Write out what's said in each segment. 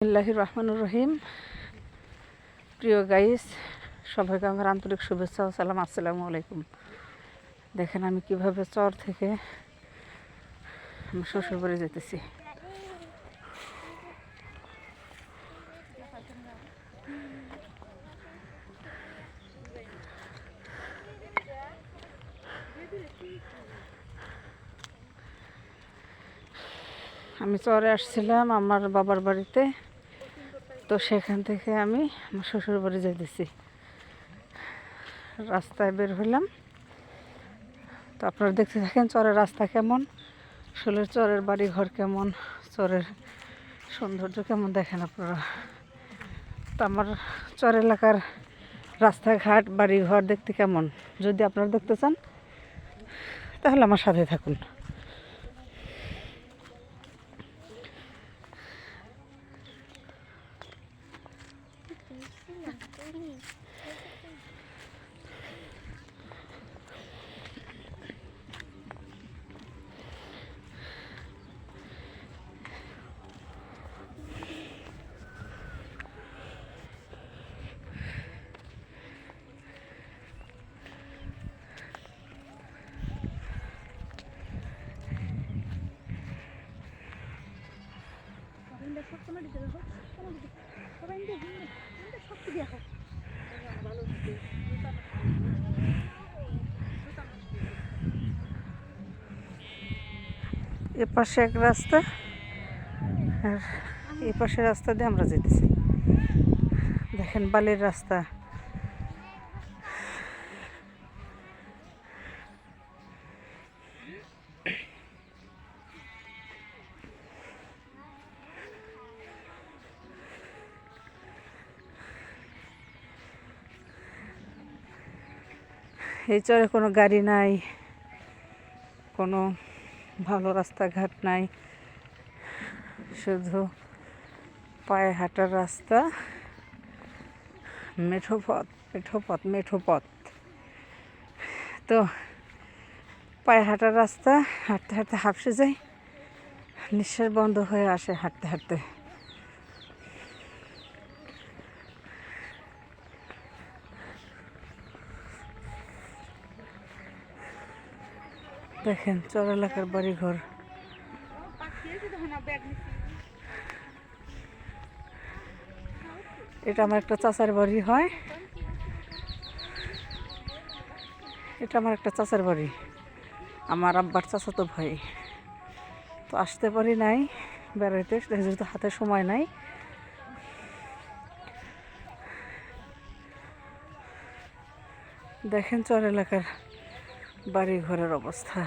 বিসমিল্লাহির রহমানির রহিম। প্রিয় গাইস, সবাইকে আমার আন্তরিক শুভেচ্ছা ও সালাম। আসসালামু আলাইকুম। দেখেন আমি কিভাবে চর থেকে আমার শ্বশুর বাড়ি যেতেছি। আমি চরে আসছিলাম আমার বাবার বাড়িতে, তো সেখান থেকে আমি আমার শ্বশুর বাড়ি যেতেছি। রাস্তায় বের হইলাম, তো আপনারা দেখতে থাকেন চরের রাস্তা কেমন, আসলে চরের বাড়ি ঘর কেমন, চরের সৌন্দর্য কেমন দেখেন আপনারা। তো আমার চর এলাকার রাস্তাঘাট বাড়ি ঘর দেখতে কেমন, যদি আপনারা দেখতে চান তাহলে আমার সাথে থাকুন। এ পাশে এক রাস্তা আর এই পাশে রাস্তা দিয়ে আমরা যেতেছি। দেখেন বালির রাস্তা। এই চরে কোনো গাড়ি নাই, কোনো ভালো রাস্তাঘাট নাই, শুধু পায়ে হাঁটার রাস্তা, মেঠো পথ। তো পায়ে হাঁটার রাস্তা, হাঁটতে হাঁটতে হাঁপসে যাই, নিঃশ্বাস বন্ধ হয়ে আসে হাঁটতে হাঁটতে। দেখেন চর এলাকার বাড়ি ঘর। এটা আমার একটা চাচার বাড়ি হয়, এটা আমার একটা চাচার বাড়ি, আমার আব্বার চাচাতো ভাই। তো আসতে পারি নাই বেড়াইতে, যেহেতু হাতে সময় নাই। দেখেন চর এলাকার বাড়ি ঘরের অবস্থা।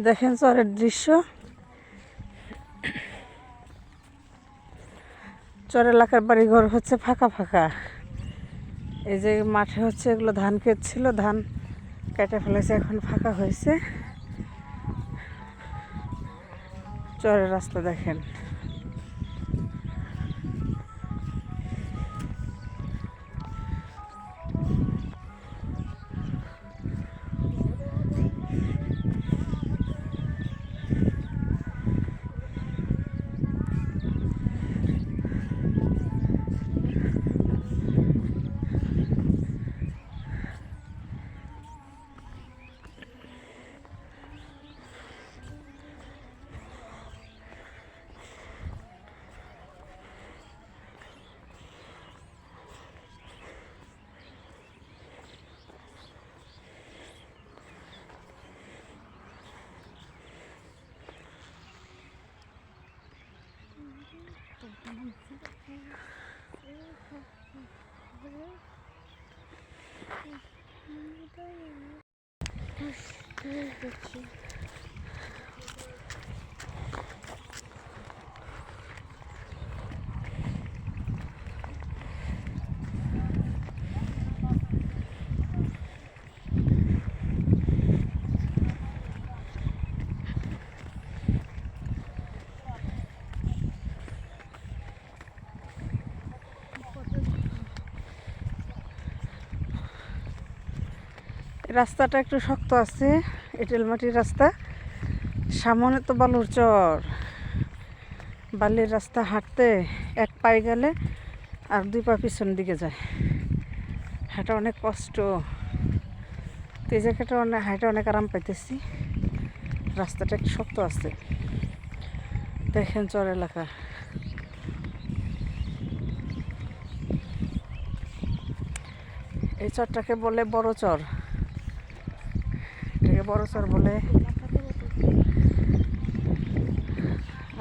দেখেন চরের দৃশ্য। চর এলাকার বাড়িঘর হচ্ছে ফাঁকা ফাঁকা। এই যে মাঠে হচ্ছে এগুলো ধান ক্ষেত ছিল, ধান কেটে ফেলেছে, এখন ফাঁকা হয়েছে। চরের রাস্তা দেখেন। রাস্তাটা একটু শক্ত আছে, এঁটেল মাটির রাস্তা, সামনে তো বালুর চর। বালির রাস্তা হাঁটতে এক পায়ে গেলে আর 2 পা পিছন দিকে যায়, হাঁটা অনেক কষ্ট। তো এই জায়গাটা হাঁটা অনেক আরাম পাইতেছি। রাস্তাটা একটু শক্ত আছে। দেখেন চর এলাকা, এই চরটাকে বলে বড় চর, এটাকে বড় চর বলে।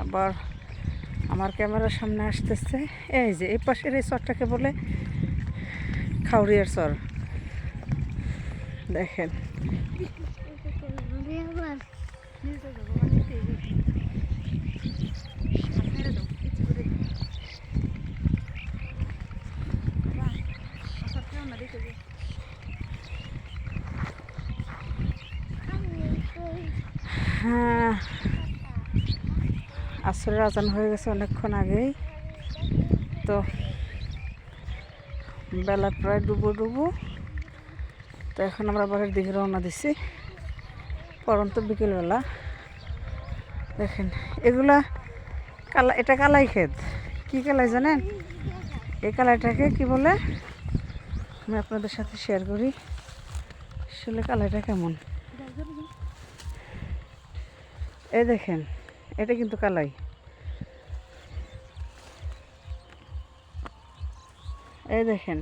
আবার আমার ক্যামেরার সামনে আসতেছে এই যে এই পাশের এই চরটাকে বলে খাউরিয়ার চর। দেখেন হ্যাঁ, আসরের আজান হয়ে গেছে অনেকক্ষণ আগেই। তো বেলা প্রায় ডুবো। তো এখন আমরা বাড়ির দিকে রওনা দিছি, পরন্ত বিকেলবেলা। দেখেন এগুলা এটা কালাই ক্ষেত। কি কালাই জানেন? এই কালাইটাকে কি বলে আমি আপনাদের সাথে শেয়ার করি। আসলে কালাইটা কেমন, এই দেখেন এটা কিন্তু কালাই। এই দেখেন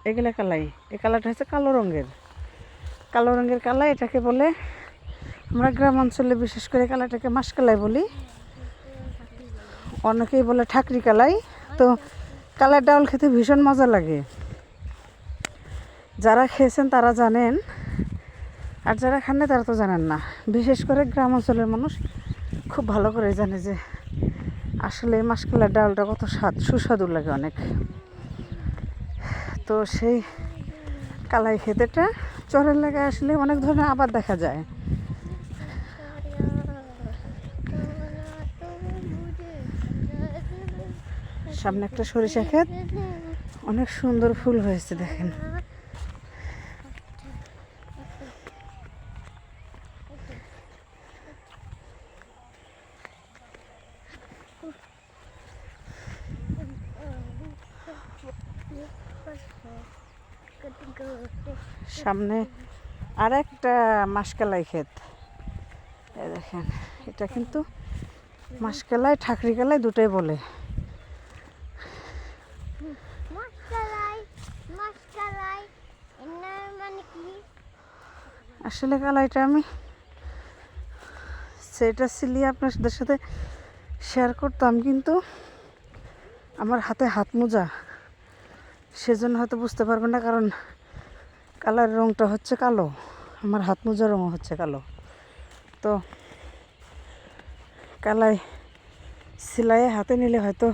এগুলা কালাই। এই কালারটা হচ্ছে কালো রঙের কালাই। এটাকে বলে আমরা গ্রাম অঞ্চলে বিশেষ করে কালাইটাকে মাসকালাই বলি, অনেকেই বলে ঠাকরি কালাই। তো কালাই ডাউল খেতে ভীষণ মজা লাগে, যারা খেয়েছেন তারা জানেন, আর যারা খান না তারা তো জানেন না। বিশেষ করে গ্রাম অঞ্চলের মানুষ খুব ভালো করে জানে যে আসলে মাসকালার ডালটা কত সুস্বাদু লাগে অনেক। তো সেই কালাই খেতেটা চরের এলাকায় আসলে অনেক ধরনের আবাদ দেখা যায়। সামনে একটা সরিষা ক্ষেত, অনেক সুন্দর ফুল হয়েছে দেখেন। সামনে আর একটা মাসকালাই ক্ষেত, এই দেখেন। এটা কিন্তু মাসকালাই ঠাকরি কালাই দুটোই বলে। আসলে কালাইটা আমি সেটা সিলিয়ে আপনাদের সাথে শেয়ার করতাম, কিন্তু আমার হাতে হাত মোজা, সেজন্য হয়তো বুঝতে পারবেন না, কারণ কালার রঙটা হচ্ছে কালো, আমার হাত মোজার রঙও হচ্ছে কালো। তো কালাই সিলাইয়ে হাতে নিলে হয়তো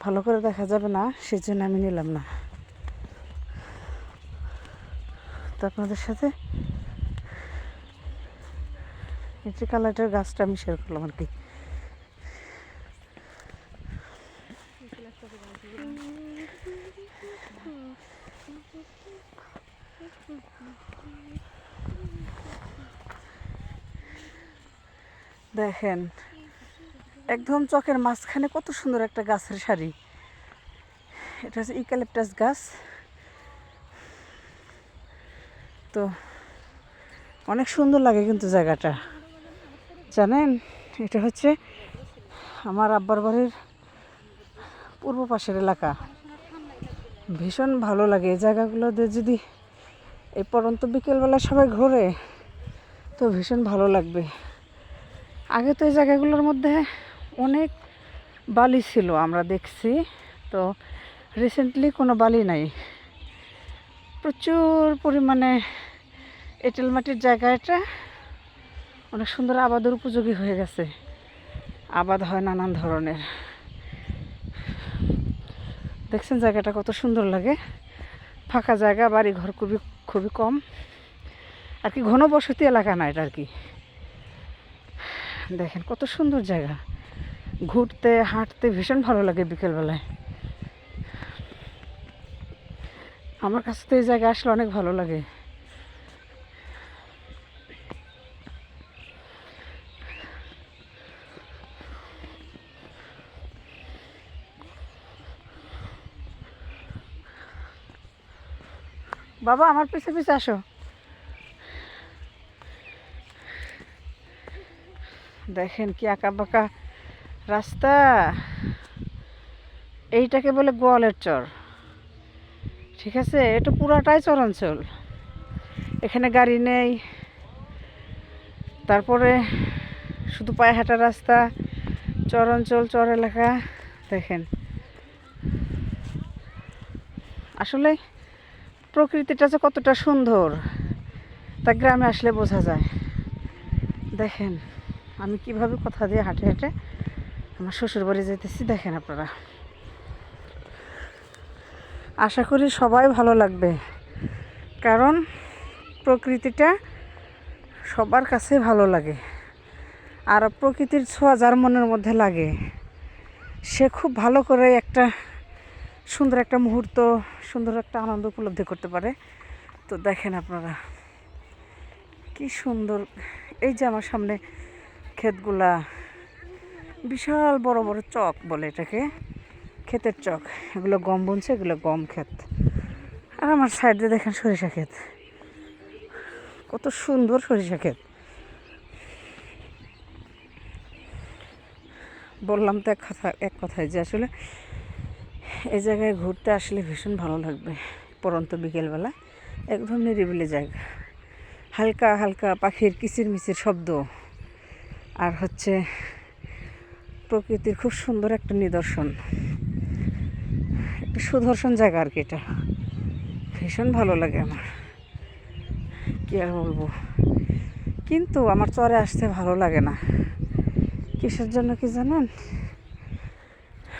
ভালো করে দেখা যাবে না, সেজন্য আমি নিলাম না। তো আপনাদের সাথে এই যে কালারটার গাছটা আমি শেয়ার করলাম আর কি। দেখেন একদম চকের মাঝখানে কত সুন্দর একটা গাছের সারি। এটা হচ্ছে ইউক্যালিপটাস গাছ। তো অনেক সুন্দর লাগে কিন্তু জায়গাটা, জানেন। এটা হচ্ছে আমার আব্বার বাড়ির পূর্ব পাশের এলাকা। ভীষণ ভালো লাগে এই জায়গাগুলোতে, যদি এই পরন্ত বিকেলবেলা সবাই ঘোরে তো ভীষণ ভালো লাগবে। আগে তো এই জায়গাগুলোর মধ্যে অনেক বালি ছিল আমরা দেখছি, তো রিসেন্টলি কোনো বালি নাই। প্রচুর পরিমাণে এঁটেল মাটির জায়গা, এটা অনেক সুন্দর আবাদের উপযোগী হয়ে গেছে। আবাদ হয় নানান ধরনের। দেখছেন জায়গাটা কত সুন্দর লাগে, ফাঁকা জায়গা, বাড়ি ঘর খুবই খুবই কম আর কি, ঘন বসতি এলাকা না এটা আর কি। দেখেন কত সুন্দর জায়গা, ঘুরতে হাঁটতে ভীষণ ভালো লাগে বিকেলবেলায়। আমার কাছে তো এই জায়গায় আসলে অনেক ভালো লাগে। বাবা আমার পিছে পিছে আসো। দেখেন কি আঁকা বাঁকা রাস্তা, এইটাকে বলে গোয়ালের চর। ঠিক আছে, এটা পুরাটাই চরাঞ্চল, এখানে গাড়ি নেই, তারপরে শুধু পায়ে হাঁটা রাস্তা, চরাঞ্চল, চর এলাকা। দেখেন আসলে প্রকৃতিটা যে কতটা সুন্দর তা গ্রামে আসলে বোঝা যায়। দেখেন আমি কিভাবে কোথা দিয়ে হাঁটে হেঁটে আমার শ্বশুর বাড়ি যেতেছি, দেখেন আপনারা। আশা করি সবাই ভালো লাগবে, কারণ প্রকৃতিটা সবার কাছে ভালো লাগে। আর প্রকৃতির ছোঁয়া যার মনের মধ্যে লাগে সে খুব ভালো করে একটা সুন্দর একটা মুহূর্ত, সুন্দর একটা আনন্দ উপলব্ধি করতে পারে। তো দেখেন আপনারা কি সুন্দর। এই যে আমার সামনে ক্ষেতগুলা, বিশাল বড় বড় চক বলে এটাকে, ক্ষেতের চক। এগুলো গম বুনছে, এগুলো গম ক্ষেত। আর আমার সাইডে দেখেন সরিষা ক্ষেত, কত সুন্দর সরিষা ক্ষেত। বললাম তো এক কথায় যে আসলে এই জায়গায় ঘুরতে আসলে ভীষণ ভালো লাগবে। পরন্ত বিকেলবেলা একদম নিরিবিলি জায়গা, হালকা হালকা পাখির কিচিরমিচির শব্দ, আর হচ্ছে প্রকৃতির খুব সুন্দর একটা নিদর্শন, একটা সুদর্শন জায়গা আর কি। এটা ভীষণ ভালো লাগে আমার, কি আর বলবো। কিন্তু আমার চরে আসতে ভালো লাগে না, কিসের জন্য কি জানেন?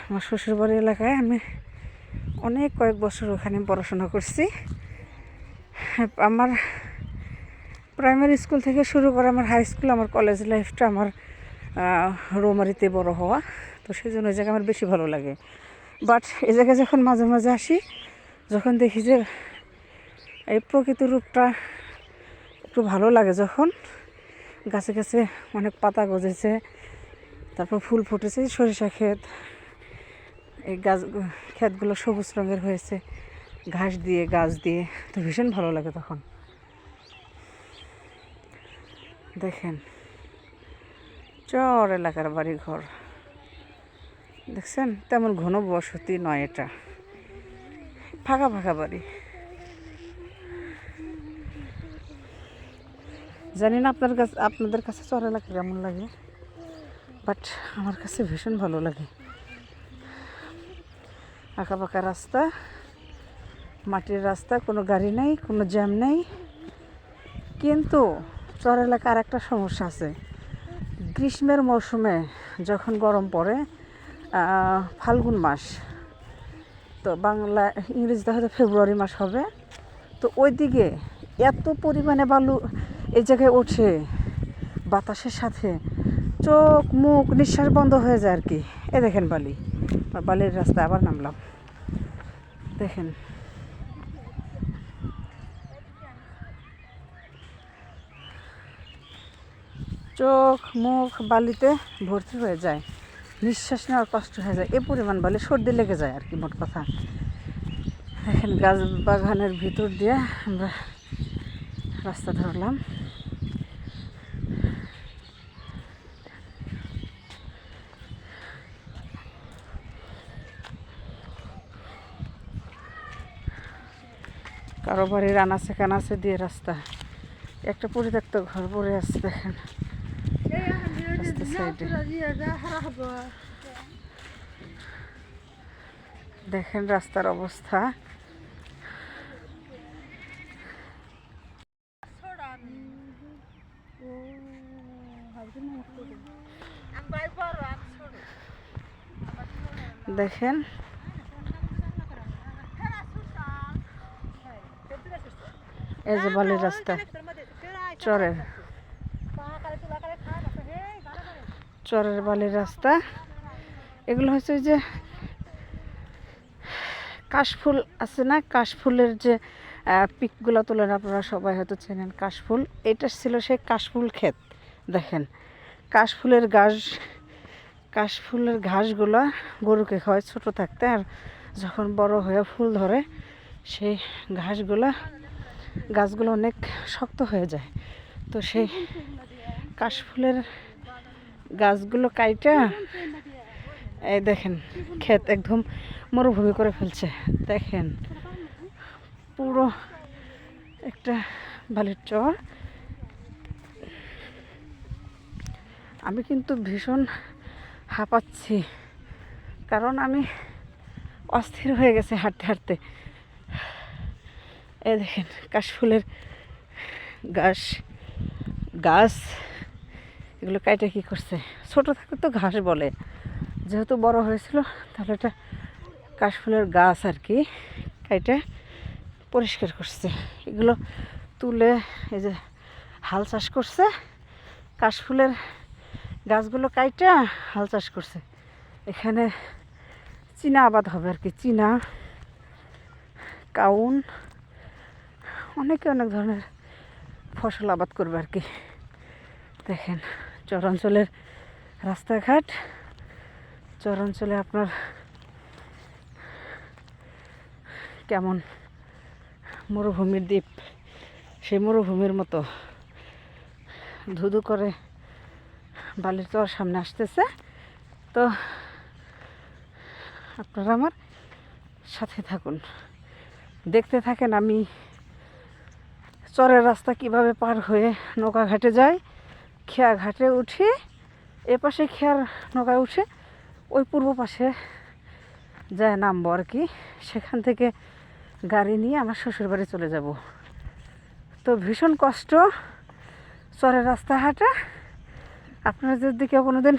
আমার শ্বশুরবাড়ি এলাকায় আমি কয়েক বছর ওখানে পড়াশোনা করছি। আমার প্রাইমারি স্কুল থেকে শুরু করে আমার হাই স্কুল, আমার কলেজ লাইফটা আমার রৌমারিতে বড় হওয়া, তো সেই জন্য ওই জায়গায় আমার বেশি ভালো লাগে। বাট এই জায়গায় যখন মাঝে মাঝে আসি, যখন দেখি যে এই প্রকৃতির রূপটা একটু ভালো লাগে, যখন গাছে গাছে অনেক পাতা গজেছে, তারপর ফুল ফুটেছে, সরিষা ক্ষেত, এই ক্ষেতগুলো সবুজ রঙের হয়েছে ঘাস দিয়ে, গাছ দিয়ে, তো ভীষণ ভালো লাগে তখন। দেখেন চর এলাকার বাড়ি ঘর, দেখছেন তেমন ঘন বসতি নয়, এটা ফাঁকা ফাঁকা বাড়ি। জানি না আপনাদের কাছে চর এলাকা কেমন লাগে, বাট আমার কাছে ভীষণ ভালো লাগে। আঁকা পাকা রাস্তা, মাটির রাস্তা, কোনো গাড়ি নেই, কোনো জ্যাম নেই। কিন্তু চর এলাকার আর একটা সমস্যা আছে, গ্রীষ্মের মৌসুমে যখন গরম পড়ে, ফাল্গুন মাস, তো বাংলা ইংরেজিতে হয়তো ফেব্রুয়ারি মাস হবে, তো ওই দিকে এত পরিমাণে বালু এই জায়গায় ওঠে বাতাসের সাথে, চোখ মুখ নিঃশ্বাস বন্ধ হয়ে যায় আর কি। এ দেখেন বালির রাস্তা, আবার নামলাম। দেখেন চোখ মুখ বালিতে ভর্তি হয়ে যায়, নিঃশ্বাস নেওয়ার কষ্ট হয়ে যায়, এ পরিমাণ বালি, সর্দি লেগে যায় আর কি, মোট কথা। দেখেন গাছ বাগানের ভিতর দিয়ে আমরা রাস্তা ধরলাম। কারো বাড়ির আনাচে কানাচে দিয়ে রাস্তা, একটা পরিত্যক্ত ঘর পড়ে আছে দেখেন সাইডে। দেখেন রাস্তার অবস্থা। দেখেন এই যে বালির রাস্তা, চরের চরের বালির রাস্তা। এগুলো হচ্ছে যে কাশফুল আছে না, কাশফুলের যে পিকগুলো তোলেন আপনারা সবাই হয়তো চেনেন কাশফুল। এটা ছিল সেই কাশফুল ক্ষেত। দেখেন কাশফুলের কাশফুলের ঘাসগুলো গরুকে খাওয়ায় ছোট থাকতে, আর যখন বড় হয়ে ফুল ধরে সেই গাছগুলো অনেক শক্ত হয়ে যায়। তো সেই কাশফুলের গাছগুলো কাইটা এই দেখেন ক্ষেত একদম মরুভূমি করে ফেলছে। দেখেন পুরো একটা বালির চর। আমি কিন্তু ভীষণ হাঁপাচ্ছি, কারণ আমি অস্থির হয়ে গেছে হাঁটতে হাঁটতে। এই দেখেন কাশফুলের গাছ এগুলো কাইটা কি করছে। ছোট থাকতে তো ঘাস বলে, যেহেতু বড় হয়েছিল তাহলে এটা কাশফুলের গাছ আর কি, কাইটা পরিষ্কার করছে। এগুলো তুলে এই যে হাল চাষ করছে, কাশফুলের গাছগুলো কাইটা হাল চাষ করছে। এখানে চীনা আবাদ হবে আর কি, চীনা, কাউন, অনেক ধরনের ফসল আবাদ করবে আর কি। দেখেন চরাঞ্চলের রাস্তাঘাট, চরাঞ্চলে আপনার কেমন মরুভূমির দ্বীপ, সেই মরুভূমির মতো ধুধু করে বালির চর সামনে আসতেছে। তো আপনারা আমার সাথে থাকুন, দেখতে থাকেন আমি চরের রাস্তা কিভাবে পার হয়ে নৌকা ঘাটে যাই, খেয়া ঘাটে উঠি, এপাশে খেয়ার নৌকায় উঠে ওই পূর্ব পাশে যায় নামবো আর কি। সেখান থেকে গাড়ি নিয়ে আমার শ্বশুর বাড়ি চলে যাব। তো ভীষণ কষ্ট চরের রাস্তা হাঁটা। আপনারা যদি কেউ কোনোদিন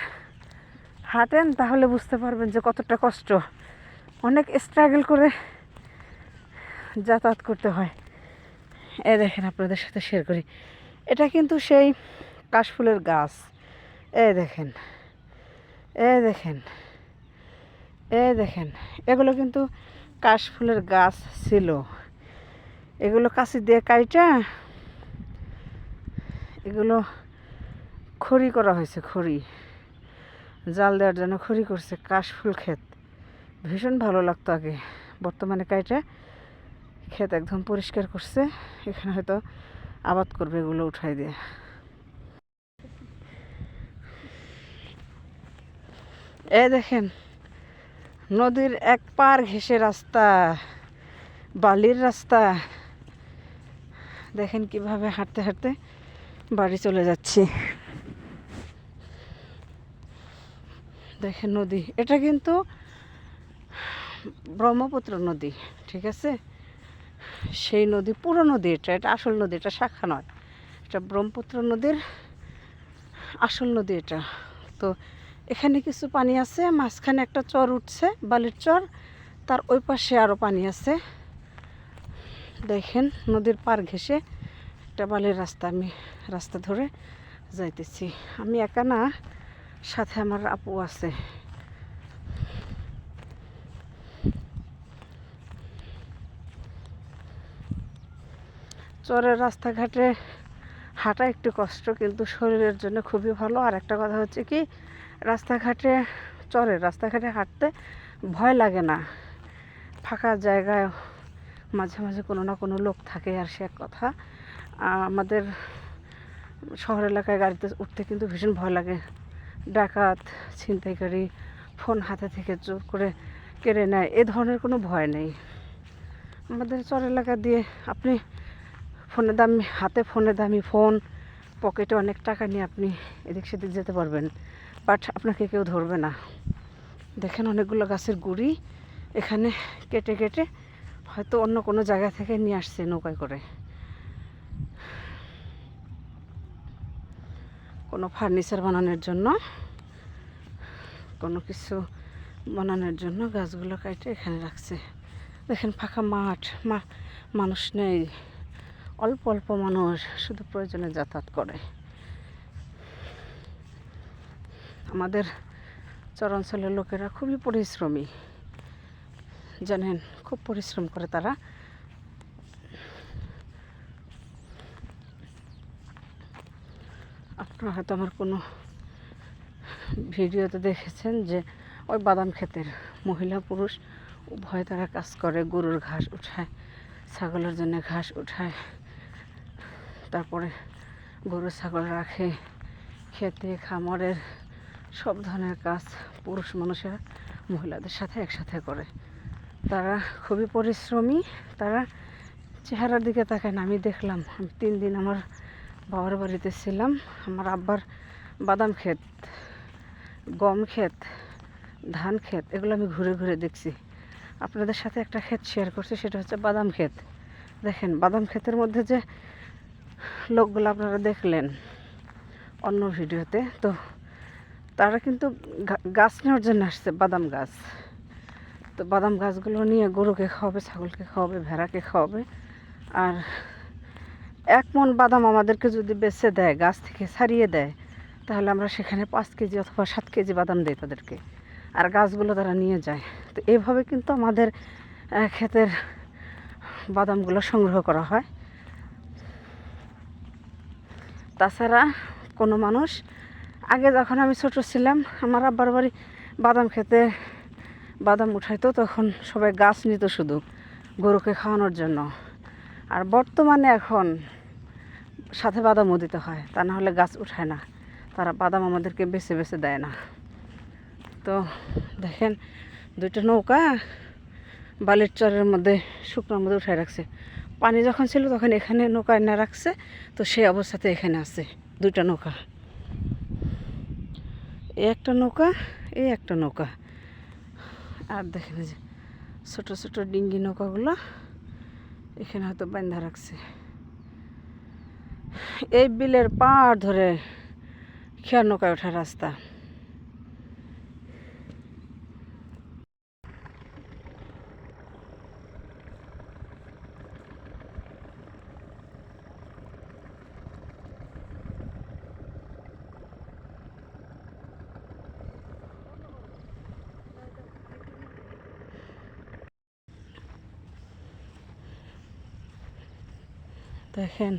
হাঁটেন তাহলে বুঝতে পারবেন যে কতটা কষ্ট, অনেক স্ট্রাগল করে যাতায়াত করতে হয়। এই দেখেন আপনাদের সাথে শেয়ার করি, এটা কিন্তু সেই কাশফুলের গাছ। এই দেখেন এগুলো কিন্তু কাশফুলের গাছ ছিল। এগুলো কাঁচি দিয়ে কাইটা এগুলো খড়ি করা হয়েছে, খড়ি জাল দেওয়ার জন্য খড়ি করছে। কাশফুল ক্ষেত ভীষণ ভালো লাগতো আগে, বর্তমানে কাইটা ক্ষেত একদম পরিষ্কার করছে। এখানে হয়তো আবাদ করবে এগুলো উঠাই দিয়ে। এই দেখেন নদীর এক পার ঘেঁষে রাস্তা, বালির রাস্তা। দেখেন কিভাবে হাঁটতে হাঁটতে বাড়ি চলে যাচ্ছি। দেখেন নদী, এটা কিন্তু ব্রহ্মপুত্র নদী, ঠিক আছে? সেই নদী, পুরো নদী, এটা আসল নদী, এটা শাখা নয়, এটা ব্রহ্মপুত্র নদীর আসল নদী এটা। তো এখানে কিছু পানি আছে, মাঝখানে একটা চর উঠছে, বালির চর, তার ওই পাশে আরও পানি আছে। দেখেন নদীর পার ঘেঁষে একটা বালির রাস্তা, আমি রাস্তা ধরে যাইতেছি। আমি একা না, সাথে আমার আপু আছে। চরের রাস্তাঘাটে হাঁটা একটু কষ্ট, কিন্তু শরীরের জন্য খুবই ভালো। আর একটা কথা হচ্ছে কি, চরের রাস্তাঘাটে হাঁটতে ভয় লাগে না। ফাঁকা জায়গায় মাঝে মাঝে কোনো না কোনো লোক থাকে, আর সে এক কথা। আমাদের শহর এলাকায় গাড়িতে উঠতে কিন্তু ভীষণ ভয় লাগে। ডাকাত, ছিনতাইকারী ফোন হাতে থেকে জোর করে কেড়ে নেয়, এ ধরনের কোনো ভয় নেই। আমাদের চর এলাকা দিয়ে আপনি ফোনে দামি ফোন, পকেটে অনেক টাকা নিয়ে আপনি এদিক সেদিক যেতে পারবেন, বাট আপনাকে কেউ ধরবে না। দেখেন অনেকগুলো গাছের গুঁড়ি, এখানে কেটে কেটে হয়তো অন্য কোনো জায়গা থেকে নিয়ে আসছে নৌকায় করে, কোনো ফার্নিচার বানানোর জন্য, কোনো কিছু বানানোর জন্য গাছগুলো কেটে এখানে রাখছে। দেখেন ফাঁকা মাঠ, মানুষ নেই, অল্প অল্প মানুষ শুধু প্রয়োজনে যাতায়াত করে। আমাদের চরাঞ্চলের লোকেরা খুবই পরিশ্রমী, জানেন, খুব পরিশ্রম করে তারা। আপনারা হয়তো আমার কোনো ভিডিওতে দেখেছেন যে ওই বাদাম ক্ষেতের মহিলা পুরুষ উভয় তারা কাজ করে, গরুর ঘাস উঠায়, ছাগলের জন্য ঘাস উঠায়, তারপরে গরু ছাগল রাখে, খেতে খামারের সব ধরনের কাজ পুরুষ মানুষেরা মহিলাদের সাথে একসাথে করে। তারা খুবই পরিশ্রমী, তারা চেহারার দিকে তাকায় না। আমি দেখলাম, আমি 3 দিন আমার বাবার বাড়িতে ছিলাম, আমার আব্বার বাদাম ক্ষেত, গম ক্ষেত, ধান ক্ষেত, এগুলো আমি ঘুরে ঘুরে দেখছি। আপনাদের সাথে একটা ক্ষেত শেয়ার করছি, সেটা হচ্ছে বাদাম ক্ষেত। দেখেন বাদাম ক্ষেতের মধ্যে যে লোকগুলো আপনারা দেখলেন অন্য ভিডিওতে, তো তারা কিন্তু গাছ নেওয়ার জন্য আসছে, বাদাম গাছ। তো বাদাম গাছগুলো নিয়ে গরুকে খাওয়াবে, ছাগলকে খাওয়াবে, ভেড়াকে খাওয়াবে। আর 1 মণ বাদাম আমাদেরকে যদি বেচে দেয়, গাছ থেকে ছাড়িয়ে দেয়, তাহলে আমরা সেখানে 5 কেজি অথবা 7 কেজি বাদাম দিই তাদেরকে, আর গাছগুলো তারা নিয়ে যায়। তো এইভাবে কিন্তু আমাদের ক্ষেতের বাদামগুলো সংগ্রহ করা হয়। তাছাড়া কোনো মানুষ, আগে যখন আমি ছোট ছিলাম, আমার আব্বার বাড়ি বাদাম খেতে বাদাম উঠাইতো, তখন সবাই গাছ নিত শুধু গরুকে খাওয়ানোর জন্য। আর বর্তমানে এখন সাথে বাদামও দিতে হয়, তা না হলে গাছ উঠায় না, তারা বাদাম আমাদেরকে বেছে বেছে দেয় না। তো দেখেন 2টা নৌকা বালির চরের মধ্যে, শুকনোর মধ্যে উঠায় রাখছে। পানি যখন ছিল তখন এখানে নৌকা এনে রাখছে, তো সেই অবস্থাতে এখানে আছে 2টা নৌকা। এই একটা নৌকা, এই একটা নৌকা। আর দেখেন যে ছোটো ছোটো ডিঙ্গি নৌকাগুলো এখানে হয়তো বাঁধা রাখছে। এই বিলের পাড় ধরে খেয়ার নৌকায় ওঠার রাস্তা। দেখেন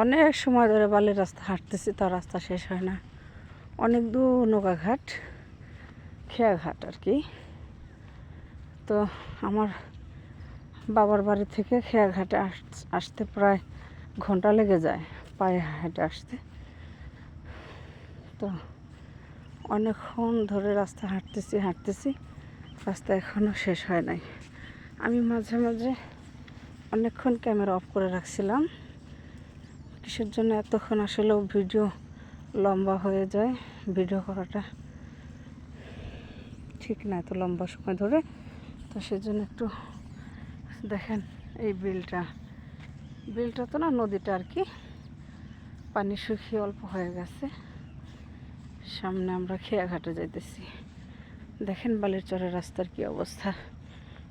অনেক সময় ধরে বালির রাস্তা হাঁটতেছি, তার রাস্তা শেষ হয় না। অনেক দূর নৌকা ঘাট, খেয়া ঘাট আর কি। তো আমার বাবার বাড়ি থেকে খেয়া ঘাটে আসতে প্রায় ঘন্টা লেগে যায়, পায়ে হেঁটে আসতে। তো অনেকক্ষণ ধরে রাস্তা হাঁটতেছি, রাস্তা এখনও শেষ হয় নাই। আমি মাঝে মাঝে অনেকক্ষণ ক্যামেরা অফ করে রাখছিলাম, কিসের জন্য এতক্ষণ, আসলেও ভিডিও লম্বা হয়ে যায়, ভিডিও করাটা ঠিক না এত লম্বা সময় ধরে। তো সেজন্য একটু দেখেন এই বিলটা তো না, নদীটা আর কি, পানি শুকিয়ে অল্প হয়ে গেছে। সামনে আমরা খেয়া ঘাটে যাইতেছি। দেখেন বালির চরের রাস্তার কি অবস্থা।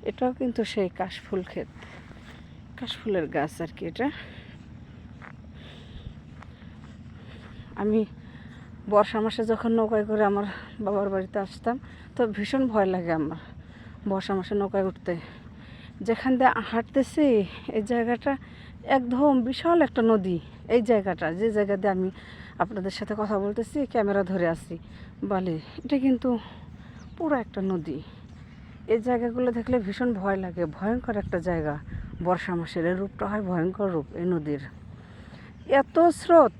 এটাও কিন্তু সেই কাশফুল ক্ষেত, কাশফুলের গাছ আর কি এটা। আমি বর্ষা মাসে যখন নৌকায় করে আমার বাবার বাড়িতে আসতাম, তো ভীষণ ভয় লাগে আমার বর্ষা মাসে নৌকায় উঠতে। যেখান দিয়ে হাঁটতেছি এই জায়গাটা একদম বিশাল একটা নদী। এই জায়গাটা, যে জায়গা দিয়ে আমি আপনাদের সাথে কথা বলতেছি, ক্যামেরা ধরে আছি, বালি, এটা কিন্তু পুরো একটা নদী। এই জায়গাগুলো দেখলে ভীষণ ভয় লাগে, ভয়ঙ্কর একটা জায়গা। বর্ষা মাসের এই রূপটা হয় ভয়ঙ্কর রূপ এই নদীর। এত স্রোত,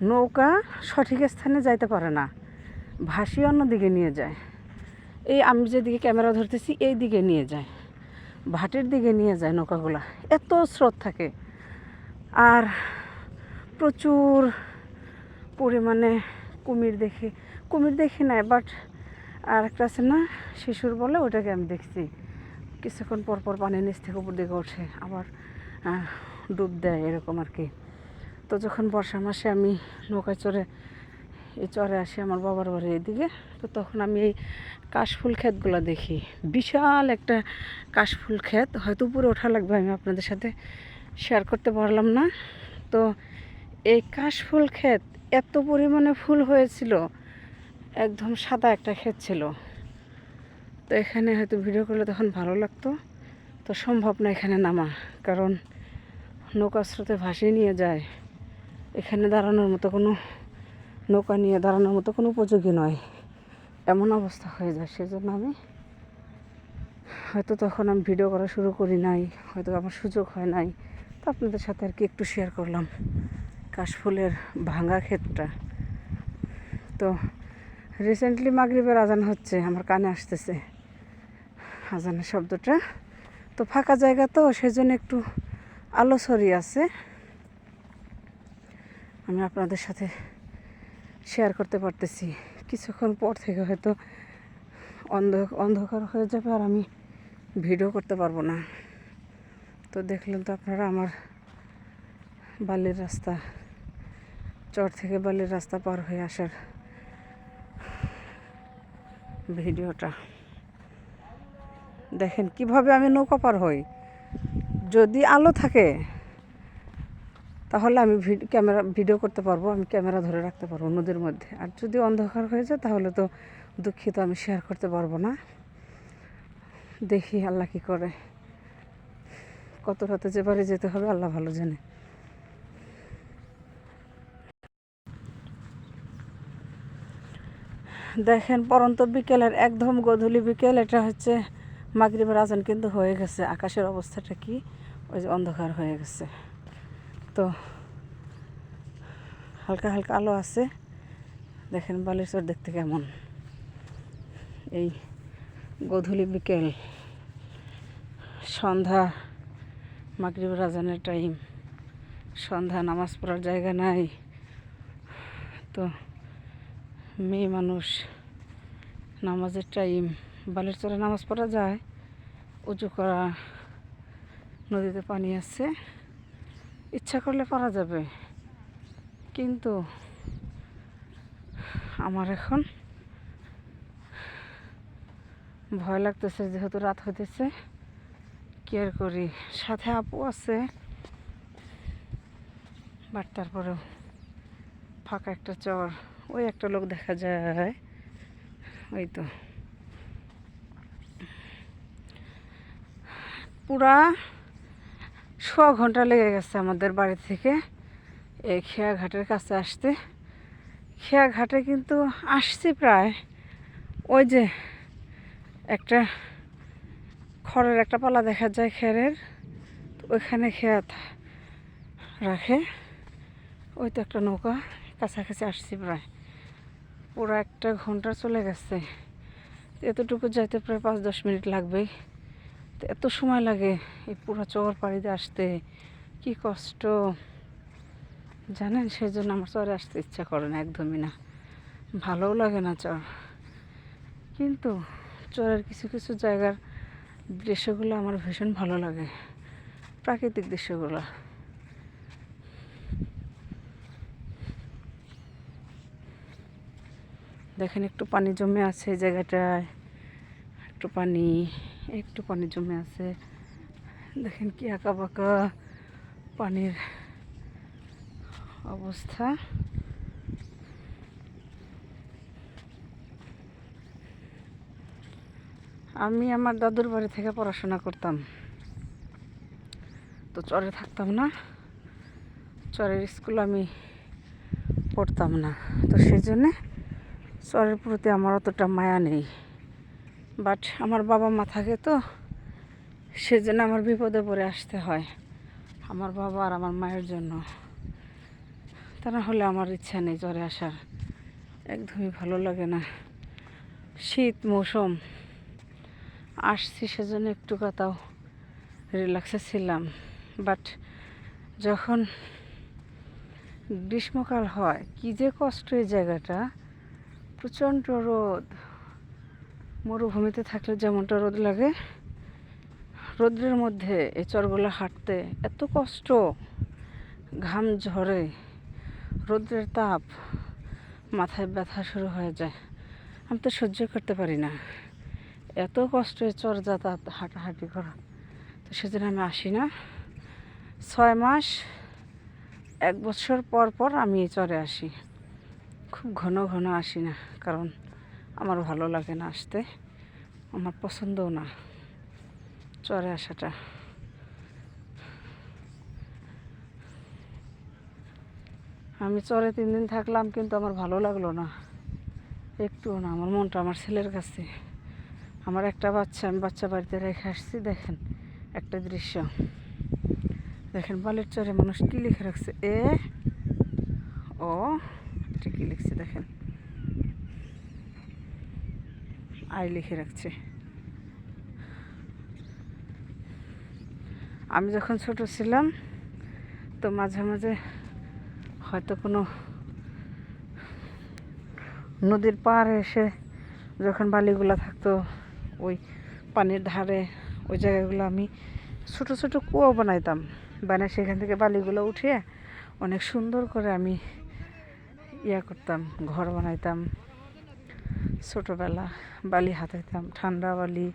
নৌকা সঠিক স্থানে যাইতে পারে না, ভাসিয়ে অন্যদিকে নিয়ে যায়। এই আমি যেদিকে ক্যামেরা ধরতেছি এই দিকে নিয়ে যায়, ভাটির দিকে নিয়ে যায় নৌকাগুলা, এত স্রোত থাকে। আর প্রচুর পরিমাণে কুমির দেখি নাই, বাট আর একটা আছে না শিশুর বলে, ওটাকে আমি দেখছি কিছুক্ষণ পর পর পানির নিচ থেকে উপর দিকে ওঠে আবার ডুব দেয় এরকম আর কি। তো যখন বর্ষা মাসে আমি নৌকায় চড়ে এই চরে আসি আমার বাবার বাড়ির এদিকে, তো তখন আমি এই কাশফুল ক্ষেতগুলো দেখি। বিশাল একটা কাশফুল ক্ষেত, হয়তো উপরে ওঠা লাগবে, আমি আপনাদের সাথে শেয়ার করতে পারলাম না। তো এই কাশফুল ক্ষেত এত পরিমাণে ফুল হয়েছিল, একদম সাদা একটা ক্ষেত ছিল। তো এখানে হয়তো ভিডিও করলে তখন ভালো লাগতো, তো সম্ভব না এখানে নামা, কারণ নৌকা স্রোতে ভাসিয়ে নিয়ে যায়। এখানে দাঁড়ানোর মতো কোনো নৌকা নিয়ে দাঁড়ানোর মতো কোনো উপযোগী নয়, এমন অবস্থা হয়ে যায়। সেজন্য আমি হয়তো তখন আমি ভিডিও করা শুরু করি নাই, হয়তো আমার সুযোগ হয় নাই। তো আপনাদের সাথে আর কি একটু শেয়ার করলাম কাশফুলের ভাঙা ক্ষেতটা। তো রিসেন্টলি মাগরিবের আজান হচ্ছে, আমার কানে আসতেছে আজানের শব্দটা। তো ফাঁকা জায়গা তো, সেজন্য একটু আলো ছড়িয়ে আছে, আমি আপনাদের সাথে শেয়ার করতে পারতেছি। কিছুক্ষণ পর থেকে হয়তো অন্ধকার হয়ে যাবে আর আমি ভিডিও করতে পারবো না। তো দেখলেন তো আপনারা আমার বালির রাস্তা, চর থেকে বালির রাস্তা পার হয়ে আসার ভিডিওটা দেখেন কিভাবে আমি নৌকা পার হই। যদি আলো থাকে তাহলে আমি ভিডিও করতে পারবো, আমি ক্যামেরা ধরে রাখতে পারবো নদীর মধ্যে। আর যদি অন্ধকার হয়ে যায় তাহলে তো দুঃখিত, আমি শেয়ার করতে পারবো না। দেখি আল্লাহ কি করে, কত রাতে যে বাড়ি যেতে হবে আল্লাহ ভালো জানে। দেখেন পরন্ত বিকেলের একদম গধূলি বিকেল, এটা হচ্ছে মাগরিবের আজান কিন্তু হয়ে গেছে। আকাশের অবস্থাটা কি, ওই যে অন্ধকার হয়ে গেছে, তো হালকা হালকা আলো আছে। দেখেন বালির চর দেখতে কেমন। এই গধূলি বিকেল, সন্ধ্যা, মাগরিবের আজানের টাইম, সন্ধ্যা, নামাজ পড়ার জায়গা নাই। তো মেয়ে মানুষ, নামাজের টাইম, বালির চরে নামাজ পড়া যায়, উঁচু করা, নদীতে পানি আছে, ইচ্ছা করলে পারা যাবে। কিন্তু আমার এখন ভয় লাগতেছে, যেহেতু রাত হইতেছে। কি আর করি, সাথে আপু আছে, বাট তারপরেও ফাঁকা একটা চর, ওই একটা লোক দেখা যায়, ওই তো। পুরা 100 ঘন্টা লেগে গেছে আমাদের বাড়ি থেকে এই খেয়াঘাটের কাছে আসতে। খেয়াঘাটে কিন্তু আসছি প্রায়, ওই যে একটা খড়ের একটা পালা দেখা যায় খেরের, ওইখানে খেয়া রাখে, ওই তো একটা নৌকা, কাছাকাছি আসছি প্রায়। পুরো 1 ঘন্টা চলে গেছে, এতটুকু যাইতে প্রায় 5-10 মিনিট লাগবেই। তো এত সময় লাগে এই পুরো চর পাড়িতে আসতে, কি কষ্ট জানেন। সেই জন্য আমার চরে আসতে ইচ্ছা করে না, একদমই না, ভালোও লাগে না চর। কিন্তু চরের কিছু কিছু জায়গার দৃশ্যগুলো আমার ভীষণ ভালো লাগে, প্রাকৃতিক দৃশ্যগুলো। দেখেন একটু পানি জমে আছে এই জায়গাটায়, একটু পানি জমে আছে। দেখেন কি আঁকা বাঁকা পানির অবস্থা। আমি আমার দাদুর বাড়ি থেকে পড়াশোনা করতাম, তো চরে থাকতাম না, চরের স্কুল আমি পড়তাম না, তো সেই জন্যে চরের প্রতি আমার অতটা মায়া নেই। বাট আমার বাবা মা থাকে, তো সেজন্য আমার বিপদে পড়ে আসতে হয় আমার বাবা আর আমার মায়ের জন্য। তা না হলে আমার ইচ্ছা নেই চরে আসার, একদমই ভালো লাগে না। শীত মৌসুম আসছি সেজন্য একটু কথাও রিল্যাক্সে ছিলাম, বাট যখন গ্রীষ্মকাল হয় কি যে কষ্ট এই জায়গাটা, প্রচণ্ড রোদ, মরুভূমিতে থাকলে যেমনটা রোদ লাগে, রোদ্রের মধ্যে এই চরগুলো হাঁটতে এত কষ্ট, ঘাম ঝরে, রোদ্রের তাপ, মাথায় ব্যথা শুরু হয়ে যায়। আমি তো সহ্য করতে পারি না এত কষ্ট চর যাতায়াত হাঁটাহাঁটি করা। তো সেজন্য আমি আসি না। 6 মাস 1 বছর পর পর আমি এই চরে আসি, খুব ঘন ঘন আসি না, কারণ আমার ভালো লাগে না আসতে, আমার পছন্দও না চরে আসাটা। আমি চরে 3 দিন থাকলাম, কিন্তু আমার ভালো লাগলো না একটুও না। আমার মনটা আমার ছেলের কাছে। আমার একটা বাচ্চা, আমি বাচ্চা বাড়িতে রেখে আসছি। দেখেন একটা দৃশ্য, দেখেন বালির চরে মানুষ কী লিখে রাখছে, এটা কী লিখছে দেখেন, আই লিখে রাখছে। আমি যখন ছোট ছিলাম, তো মাঝে মাঝে হয়তো কোনো নদীর পাড়ে এসে যখন বালিগুলো থাকতো, ওই পানির ধারে ওই জায়গাগুলো আমি ছোট ছোট কুয়ো বানাইতাম, বানিয়ে সেখান থেকে বালিগুলো উঠিয়ে অনেক সুন্দর করে আমি করতাম, ঘর বানাইতাম। ছোটোবেলা বালি হাতাইতাম, ঠান্ডা বালি,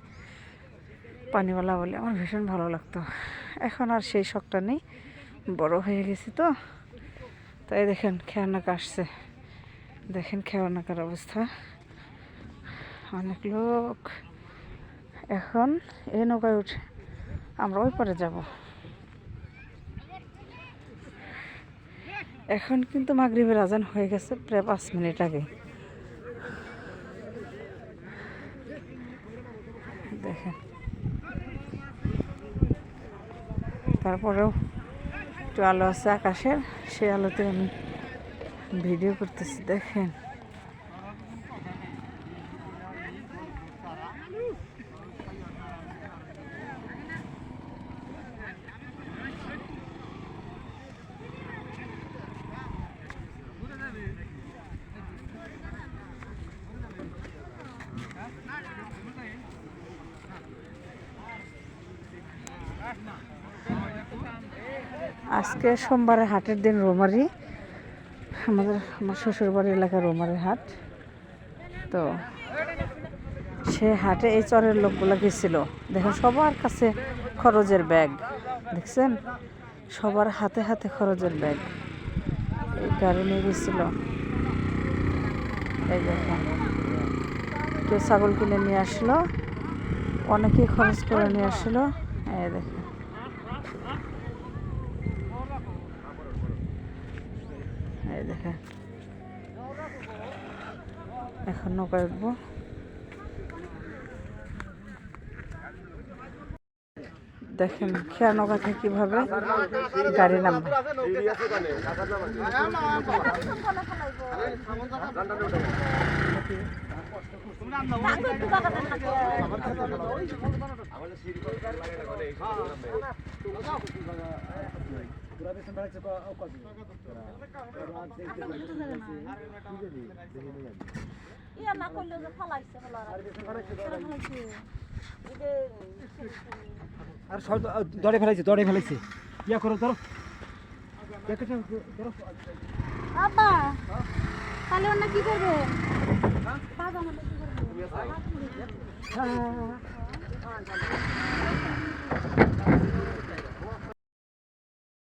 পানিওয়ালা বালি, আমার ভীষণ ভালো লাগতো। এখন আর সেই শখটা নেই, বড় হয়ে গেছি তো। তাই দেখেন খেয়ানাকা আসছে, দেখেন খেয়ানাকার অবস্থা, অনেক লোক। এখন এই নৌকায় উঠে আমরা ওই পারে যাব। এখন কিন্তু মাগরিবের আজান হয়ে গেছে প্রায় 5 মিনিট আগে। দেখেন, তারপরেও একটু আলো আছে আকাশের, সেই আলোতে আমি ভিডিও করতেছি। দেখেন আজকে সোমবারে হাটের দিন, রোমারি, আমার শ্বশুরবাড়ির এলাকার রোমারি হাট। তো সে হাটে এই চরের লোকগুলো গেছিল। দেখেন সবার কাছে খরচের ব্যাগ, দেখছেন সবার হাতে হাতে খরচের ব্যাগ, এই গাড়ি নিয়ে গেছিল। এই দেখেন কেউ ছাগল কিনে নিয়ে আসলো, অনেকেই খরচ করে নিয়ে আসলো। এই দেখেন, এই দেখেন এখন নৌকায় উঠবো। দেখেন খেয়া নৌকা থেকে কিভাবে গাড়ি নামবে। আর সব দড়ে ফেলাইছে ইয়া করো ধরো। আব্বা তাহলে অন্য কি করবে?